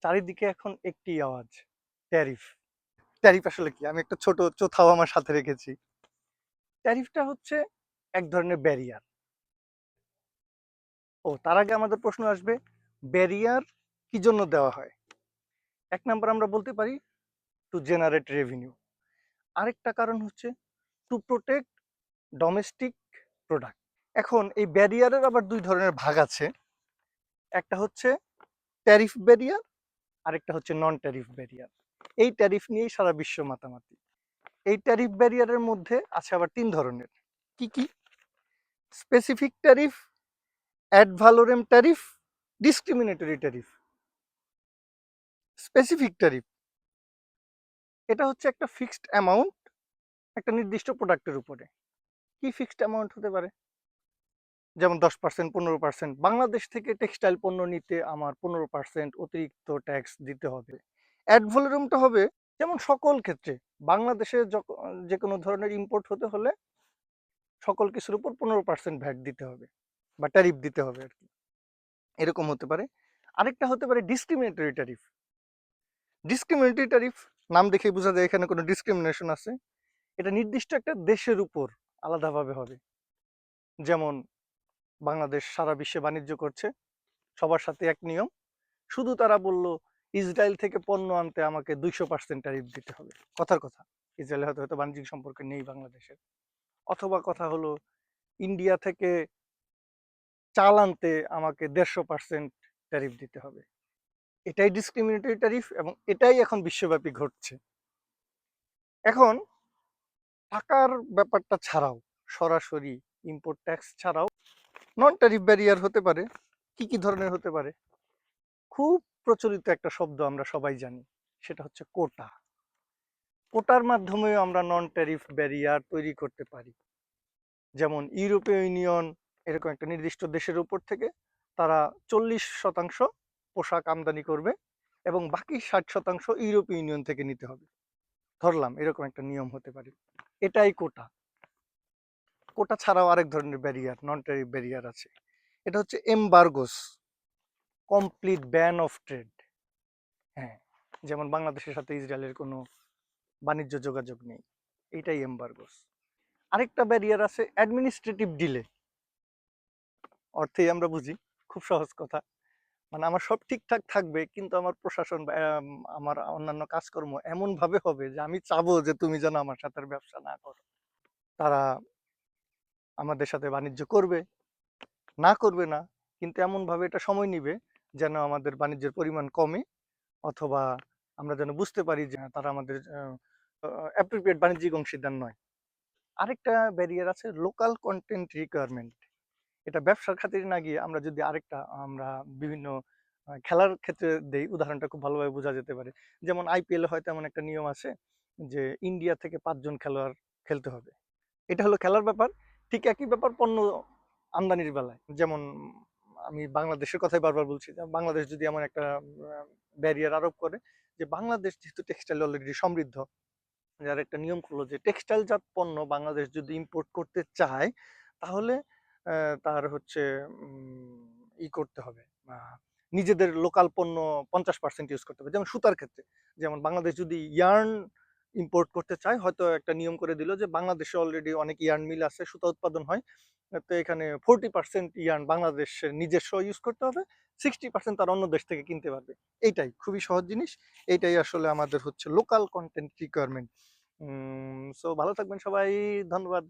চারিদিকে এখন একটি আওয়াজ, ট্যারিফ। ট্যারিফ আসলে কি? আমি একটা ছোট চোথাও আমার সাথে রেখেছি। ট্যারিফটা হচ্ছে এক ধরনের ব্যারিয়ার। তার আগে আমাদের প্রশ্ন আসবে, ব্যারিয়ার কি জন্য দেওয়া হয়? এক নাম্বার আমরা বলতে পারি টু জেনারেট রেভিনিউ। আরেকটা কারণ হচ্ছে টু প্রোটেক্ট ডোমেস্টিক প্রোডাক্ট। এখন এই ব্যারিয়ারের আবার দুই ধরনের ভাগ আছে। একটা হচ্ছে ট্যারিফ ব্যারিয়ার, আরেকটা হচ্ছে নন ট্যারিফ ব্যারিয়ার। এই ট্যারিফ নিয়েই সারা বিশ্ব মাতামাতি। এই ট্যারিফ ব্যারিয়ারের মধ্যে আছে আবার তিন ধরনের। কি কি? Specific tariff, ad valorem tariff, discriminatory tariff. Specific tariff এটা হচ্ছে একটা ফিক্সড অ্যামাউন্ট একটা নির্দিষ্ট প্রোডাক্টের উপরে। কি ফিক্সড অ্যামাউন্ট হতে পারে? যেমন 10%, 15%। বাংলাদেশ থেকে টেক্সটাইল পণ্য নিতে আমার 15% অতিরিক্ত ট্যাক্স দিতে হবে। অ্যাড ভ্যালোরেমটা হবে যেমন সকল ক্ষেত্রে বাংলাদেশে যে কোনো ধরনের ইম্পোর্ট হতে হলে সকল কিছুর উপর 15% ভ্যাট দিতে হবে বা ট্যারিফ দিতে হবে আর কি, এরকম হতে পারে। আরেকটা হতে পারে ডিসক্রিমিনেটরি ট্যারিফ। ডিসক্রিমিনেটরি ট্যারিফ নাম দেখেই বোঝা যায় এখানে কোনো ডিসক্রিমিনেশন আছে। এটা নির্দিষ্ট একটা দেশের উপর আলাদাভাবে হবে। যেমন বাংলাদেশ সারা বিশ্বে বাণিজ্য করছে, সবার সাথে এক নিয়ম, শুধু তারা বলল ইসরায়েল থেকে পণ্য আনতে আমাকে 200% ট্যারিফ দিতে হবে। কথার কথা, ইসরায়েলের হয়তো বাণিজ্যিক সম্পর্ক নেই বাংলাদেশের। অথবা কথা হলো ইন্ডিয়া থেকে চাল আনতে আমাকে 150% ট্যারিফ দিতে হবে। এটাই ডিসক্রিমিনেটরি ট্যারিফ এবং এটাই এখন বিশ্বব্যাপী ঘটছে। এখন টাকার ব্যাপারটা ছাড়াও, সরাসরি ইম্পোর্ট ট্যাক্স ছাড়াও নন ট্যারিফ ব্যারিয়ার হতে পারে। কি কি ধরনের হতে পারে? খুব প্রচলিত একটা শব্দ আমরা সবাই জানি, সেটা হচ্ছে কোটা। কোটার মাধ্যমে আমরা নন ট্যারিফ ব্যারিয়ার তৈরি করতে পারি। যেমন ইউরোপীয় ইউনিয়ন এরকম একটা নির্দিষ্ট দেশের উপর থেকে তারা 40% পোশাক আমদানি করবে এবং বাকি 60% ইউরোপীয় ইউনিয়ন থেকে নিতে হবে, ধরলাম এরকম একটা নিয়ম হতে পারে। এটাই কোটা। কোটা ছাড়াও আরেক ধরনের ব্যারিয়ার, নন ট্যারিফ ব্যারিয়ার আছে। এটা হচ্ছে এমবার্গোস, কমপ্লিট ব্যান অফ ট্রেড। হ্যাঁ, যেমন বাংলাদেশের সাথে ইসরায়েলের কোনো বাণিজ্য যোগাযোগ নেই, এটাই এমবার্গোস। আরেকটা ব্যারিয়ার আছে অ্যাডমিনিস্ট্রেটিভ ডিলে। অর্থেই আমরা বুঝি, খুব সহজ কথা, মানে আমার সব ঠিকঠাক থাকবে কিন্তু আমার প্রশাসন বা আমার অন্যান্য কাজকর্ম এমন ভাবে হবে যে আমি চাবো যে তুমি যেন আমার সাথে আর ব্যবসা না করো। তারা আমাদের সাথে বাণিজ্য করবে, না করবে না, কিন্তু এমন ভাবে এটা সময় নিবে যেন আমাদের বাণিজ্যের পরিমাণ কমে, অথবা আমরা যেন বুঝতে পারি যে তারা আমাদের অ্যাপ্রোপ্রিয়েট বাণিজ্যিক অংশীদার নয়। আরেকটা ব্যারিয়ার আছে লোকাল কন্টেন্ট রিকোয়ারমেন্ট। এটা ব্যবসার খাতিরে না গিয়ে আমরা যদি আরেকটা আমরা বিভিন্ন খেলার ক্ষেত্রে দেই, উদাহরণটা খুব ভালোভাবে বোঝা যেতে পারে। যেমন আইপিএল এ হয়তো এমন একটা নিয়ম আছে যে ইন্ডিয়া থেকে 5 জন খেলোয়াড় খেলতে হবে। এটা হলো খেলার ব্যাপার। ঠিক একই ব্যাপার পণ্য আমদানির বেলায়। যেমন আমি বাংলাদেশের কথাই বারবার বলছি, যে বাংলাদেশ যদি এমন একটা ব্যারিয়ার আরোপ করে যে বাংলাদেশ যেহেতু টেক্সটাইল অলরেডি সমৃদ্ধ, যার একটা নিয়ম করলো যে টেক্সটাইল জাত পণ্য বাংলাদেশ যদি ইম্পোর্ট করতে চায় তাহলে তার হচ্ছে করতে হবে, নিজেদের লোকাল পণ্য 50% ইউজ করতে হবে। যেমন সুতার ক্ষেত্রে, যেমন বাংলাদেশ যদি ইয়ার্ন ইম্পোর্ট করতে চায়, হয়তো একটা নিয়ম করে দিল যে বাংলাদেশে অলরেডি অনেক ইয়ার্ন মিল আছে, সুতা উৎপাদন হয়, তো এখানে 40% ইয়ার্ন বাংলাদেশের নিজস্ব ইউজ করতে হবে, 60% তার অন্য দেশ থেকে কিনতে পারবে। এইটাই খুবই সহজ জিনিস। এইটাই আসলে আমাদের হচ্ছে লোকাল কন্টেন্ট রিকোয়ারমেন্ট। সো ভালো থাকবেন সবাই, ধন্যবাদ।